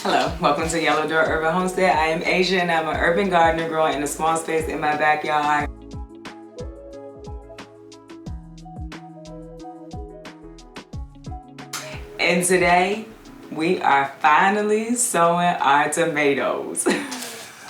Hello, welcome to Yellow Door Urban Homestead. I am Asia and I'm an urban gardener growing in a small space in my backyard. And today, we are finally sowing our tomatoes.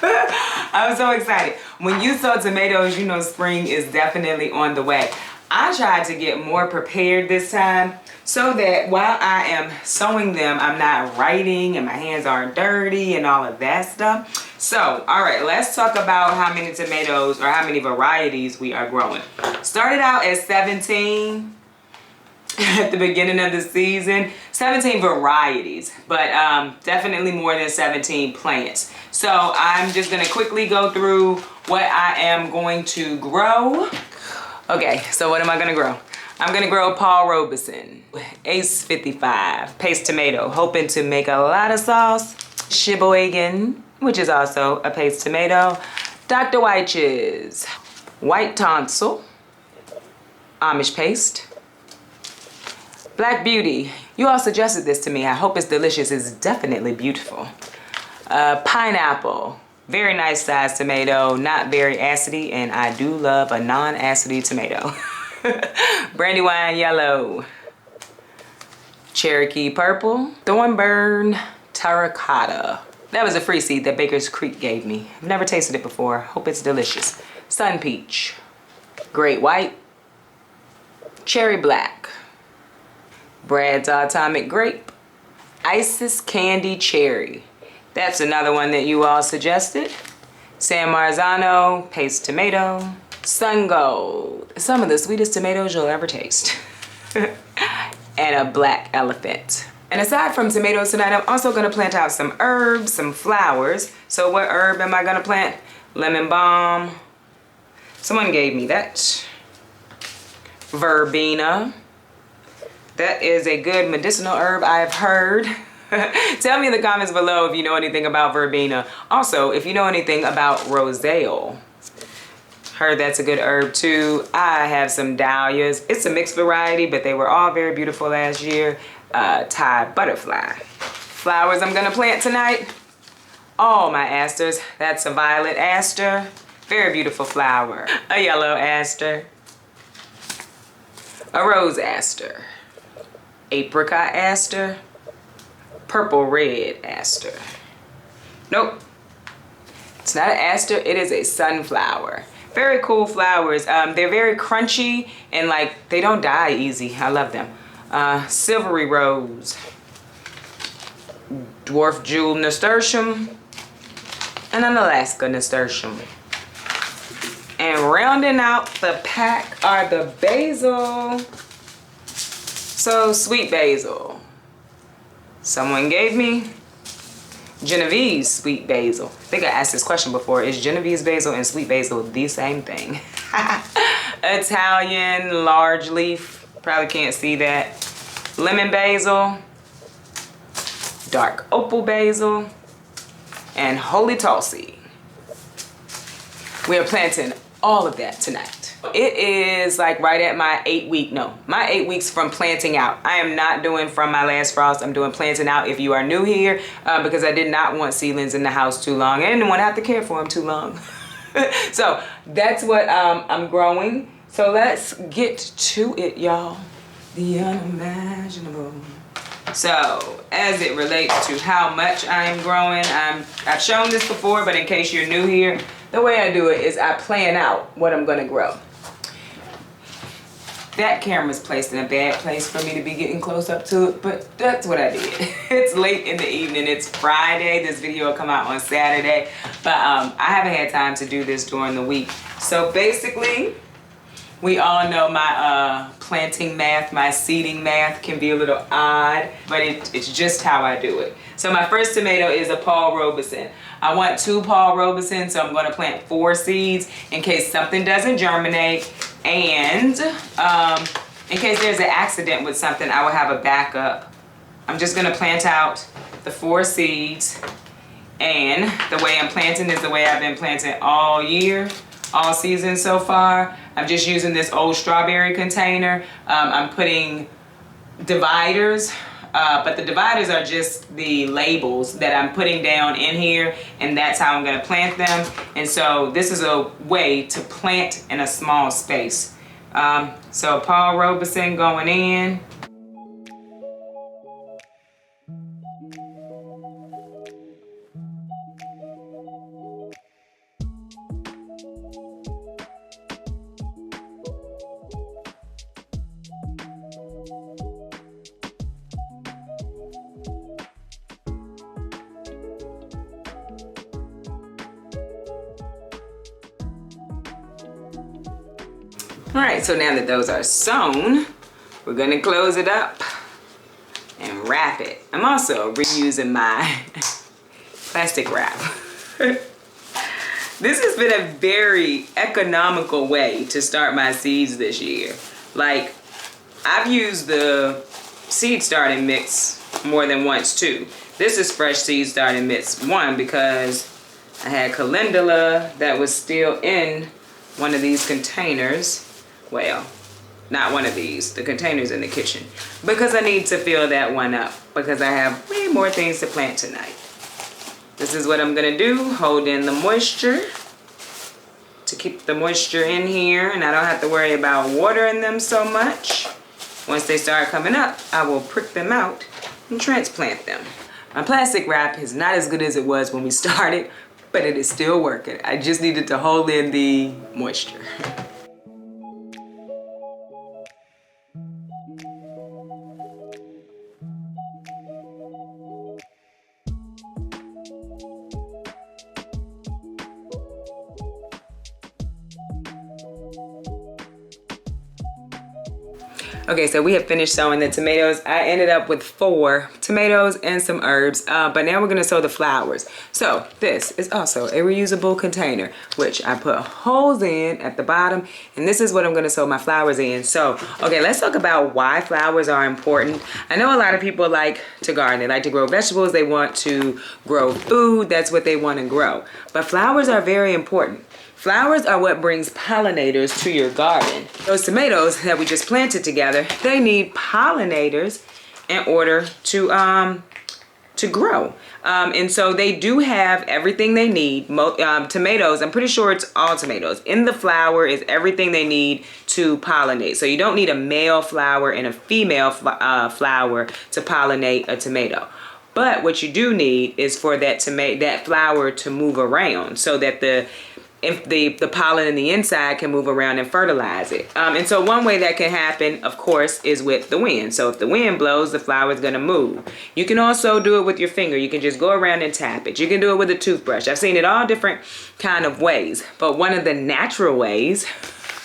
I'm so excited. When you sow tomatoes, you know spring is definitely on the way. I tried to get more prepared this time so that while I am sowing them, I'm not writing and my hands aren't dirty and all of that stuff. So, all right, let's talk about how many tomatoes or how many varieties we are growing. Started out at 17 at the beginning of the season, 17 varieties, but definitely more than 17 plants. So I'm just gonna quickly go through what I am going to grow. Okay, so what am I gonna grow? I'm gonna grow Paul Robeson, Ace 55, paste tomato, hoping to make a lot of sauce. Sheboygan, which is also a paste tomato. Dr. Weich's, white tonsil, Amish paste. Black Beauty, you all suggested this to me. I hope it's delicious. It's definitely beautiful. Pineapple, very nice sized tomato, not very acidy, and I do love a non-acidy tomato. Brandywine Yellow, Cherokee Purple, Thornburn Terracotta. That was a free seed that Baker's Creek gave me. I've never tasted it before. Hope it's delicious. Sun Peach, Great White, Cherry Black, Brad's Atomic Grape, Isis Candy Cherry. That's another one that you all suggested. San Marzano, paste tomato. Sun Gold, some of the sweetest tomatoes you'll ever taste. And a black elephant. And aside from tomatoes tonight, I'm also gonna plant out some herbs, some flowers. So what herb am I gonna plant? Lemon balm. Someone gave me that. Verbena. That is a good medicinal herb, I've heard. Tell me in the comments below if you know anything about verbena. Also, if you know anything about rosale. Heard that's a good herb too. I have some dahlias. It's a mixed variety, but they were all very beautiful last year. Thai butterfly. Flowers I'm gonna plant tonight. All my asters. That's a violet aster. Very beautiful flower. A yellow aster. A rose aster. Apricot aster. Purple red aster. Nope. It's not an aster, it is a sunflower. Very cool flowers. They're very crunchy and like they don't die easy. I love them. Silvery rose, dwarf jewel nasturtium, and an Alaska nasturtium. And rounding out the pack are the basil. So sweet basil. Someone gave me Genovese sweet basil. I think I asked this question before. Is Genovese basil and sweet basil the same thing? Italian large leaf. Probably can't see that. Lemon basil. Dark opal basil. And holy tulsi. We are planting all of that tonight. It is like right at my 8 weeks from planting out. I am not doing from my last frost. I'm doing planting out if you are new here because I did not want seedlings in the house too long. I didn't want to have to care for them too long. So that's what I'm growing. So let's get to it, y'all. The unimaginable. So as it relates to how much I am growing, I've shown this before, but in case you're new here, the way I do it is I plan out what I'm gonna grow. That camera's placed in a bad place for me to be getting close up to it, but that's what I did. It's late in the evening, it's Friday. This video will come out on Saturday, but I haven't had time to do this during the week. So basically, we all know my planting math, my seeding math can be a little odd, but it's just how I do it. So my first tomato is a Paul Robeson. I want 2 Paul Robeson, so I'm gonna plant 4 seeds in case something doesn't germinate. And in case there's an accident with something, I will have a backup. I'm just gonna plant out the 4 seeds. And the way I'm planting is the way I've been planting all year, all season so far. I'm just using this old strawberry container. I'm putting dividers but the dividers are just the labels that I'm putting down in here, and that's how I'm gonna plant them. And so this is a way to plant in a small space. So Paul Robeson going in. All right, so now that those are sewn, we're gonna close it up and wrap it. I'm also reusing my plastic wrap. This has been a very economical way to start my seeds this year. Like, I've used the seed starting mix more than once too. This is fresh seed starting mix one because I had calendula that was still in one of these containers. Well, not one of these, the containers in the kitchen, because I need to fill that one up because I have way more things to plant tonight. This is what I'm gonna do, hold in the moisture to keep the moisture in here, and I don't have to worry about watering them so much. Once they start coming up, I will prick them out and transplant them. My plastic wrap is not as good as it was when we started, but it is still working. I just needed to hold in the moisture. Okay, so we have finished sowing the tomatoes. I ended up with 4 tomatoes and some herbs, but now we're gonna sow the flowers. So this is also a reusable container, which I put holes in at the bottom, and this is what I'm gonna sow my flowers in. So, okay, let's talk about why flowers are important. I know a lot of people like to garden. They like to grow vegetables. They want to grow food. That's what they wanna grow. But flowers are very important. Flowers are what brings pollinators to your garden. Those tomatoes that we just planted together, they need pollinators in order to grow. And so they do have everything they need. Tomatoes, I'm pretty sure it's all tomatoes. In the flower is everything they need to pollinate. So you don't need a male flower and a female flower to pollinate a tomato. But what you do need is for that flower to move around so that the pollen in the inside can move around and fertilize it. And so one way that can happen, of course, is with the wind. So if the wind blows, the flower is gonna move. You can also do it with your finger. You can just go around and tap it. You can do it with a toothbrush. I've seen it all different kind of ways. But one of the natural ways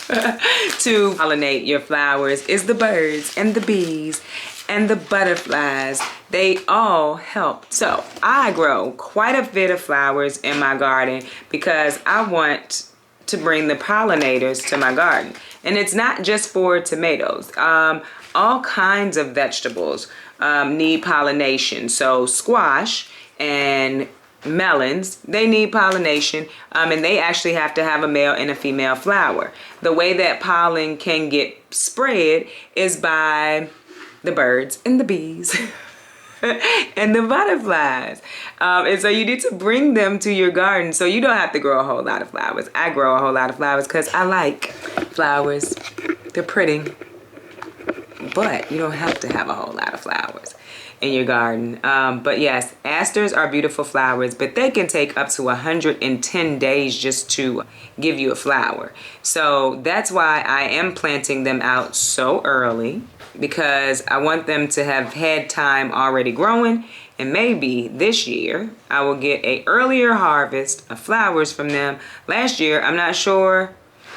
to pollinate your flowers is the birds and the bees and the butterflies. They all help. So I grow quite a bit of flowers in my garden because I want to bring the pollinators to my garden. And it's not just for tomatoes. All kinds of vegetables need pollination. So squash and melons, they need pollination, and they actually have to have a male and a female flower. The way that pollen can get spread is by the birds and the bees and the butterflies. And so you need to bring them to your garden so you don't have to grow a whole lot of flowers. I grow a whole lot of flowers because I like flowers. They're pretty, but you don't have to have a whole lot of flowers in your garden. But yes, asters are beautiful flowers, but they can take up to 110 days just to give you a flower. So that's why I am planting them out so early, because I want them to have had time already growing, and maybe this year I will get an earlier harvest of flowers from them. Last year, I'm not sure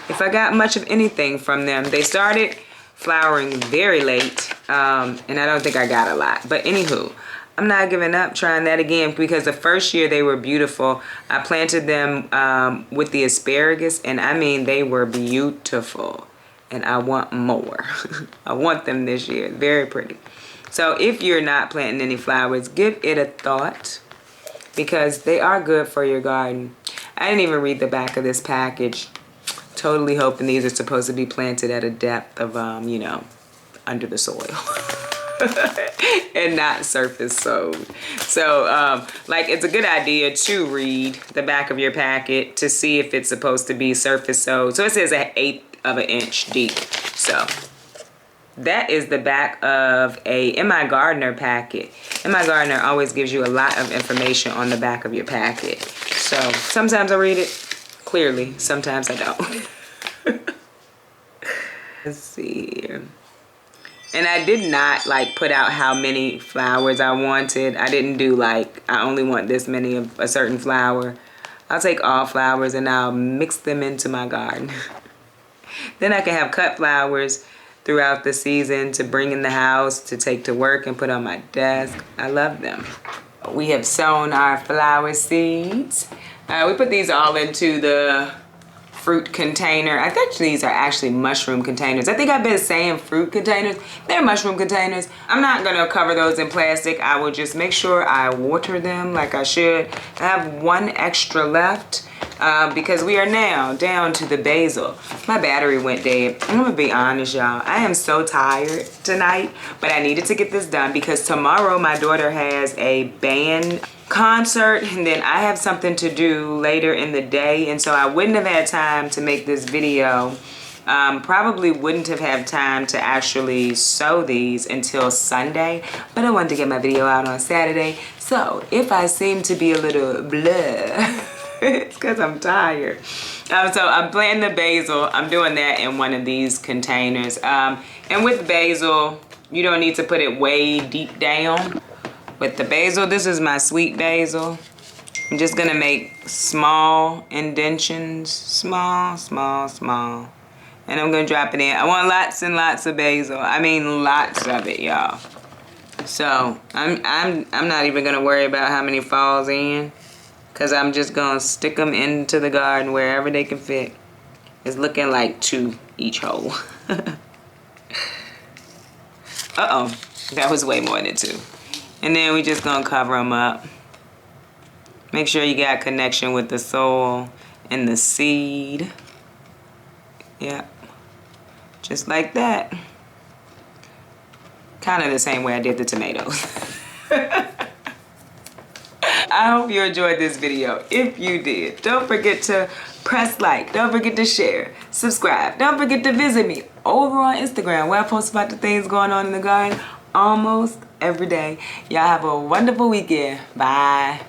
if I got much of anything from them. They started flowering very late, and I don't think I got a lot. But anywho, I'm not giving up trying that again, because the first year they were beautiful. I planted them with the asparagus, and I mean, they were beautiful. And I want more. I want them this year. Very pretty. So if you're not planting any flowers, give it a thought, because they are good for your garden. I didn't even read the back of this package. Totally hoping these are supposed to be planted at a depth of, you know, under the soil. and not surface sowed. So like it's a good idea to read the back of your packet to see if it's supposed to be surface sowed. So it says 1/8 of an inch deep. So that is the back of a In My Gardener packet. In My Gardener always gives you a lot of information on the back of your packet. So sometimes I read it clearly, sometimes I don't. Let's see here. And I did not like put out how many flowers I wanted. I didn't do like, I only want this many of a certain flower. I'll take all flowers and I'll mix them into my garden. Then I can have cut flowers throughout the season to bring in the house, to take to work and put on my desk. I love them. We have sown our flower seeds. We put these all into the fruit container. I think these are actually mushroom containers. I think I've been saying fruit containers. They're mushroom containers. I'm not gonna cover those in plastic. I will just make sure I water them like I should. I have one extra left because we are now down to the basil. My battery went dead. I'm gonna be honest, y'all. I am so tired tonight, but I needed to get this done because tomorrow my daughter has a band concert and then I have something to do later in the day, and so I wouldn't have had time to make this video. Probably wouldn't have had time to actually sow these until Sunday, but I wanted to get my video out on Saturday. So if I seem to be a little blah, it's because I'm tired. So I'm planting the basil. I'm doing that in one of these containers. And with basil, you don't need to put it way deep down. With the basil, this is my sweet basil. I'm just gonna make small indentions, small. And I'm gonna drop it in. I want lots and lots of basil. I mean lots of it, y'all. So I'm not even gonna worry about how many falls in, cause I'm just gonna stick them into the garden wherever they can fit. It's looking like 2 each hole. Uh-oh, that was way more than 2. And then we just gonna cover them up. Make sure you got connection with the soil and the seed. Yep, just like that. Kind of the same way I did the tomatoes. I hope you enjoyed this video. If you did, don't forget to press like, don't forget to share, subscribe. Don't forget to visit me over on Instagram where I post about the things going on in the garden almost every day. Y'all have a wonderful weekend. Bye.